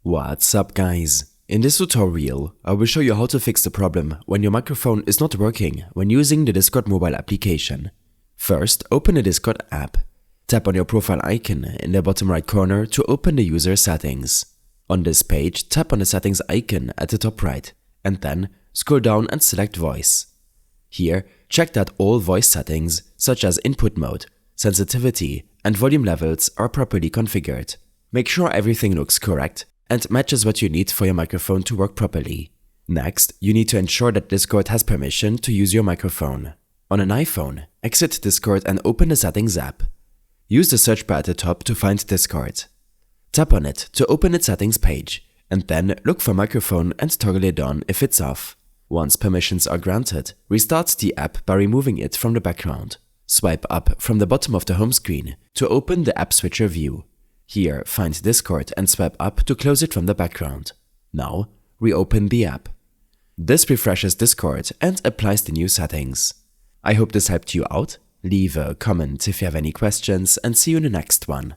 What's up guys? In this tutorial, I will show you how to fix the problem when your microphone is not working when using the Discord mobile application. First, open the Discord app. Tap on your profile icon in the bottom right corner to open the user settings. On this page, tap on the settings icon at the top right, and then scroll down and select voice. Here, check that all voice settings such as input mode, sensitivity, and volume levels are properly configured. Make sure everything looks correct and matches what you need for your microphone to work properly. Next, you need to ensure that Discord has permission to use your microphone. On an iPhone, exit Discord and open the Settings app. Use the search bar at the top to find Discord. Tap on it to open its settings page, and then look for microphone and toggle it on if it's off. Once permissions are granted, restart the app by removing it from the background. Swipe up from the bottom of the home screen to open the app switcher view. Here, find Discord and swipe up to close it from the background. Now, reopen the app. This refreshes Discord and applies the new settings. I hope this helped you out. Leave a comment if you have any questions and see you in the next one.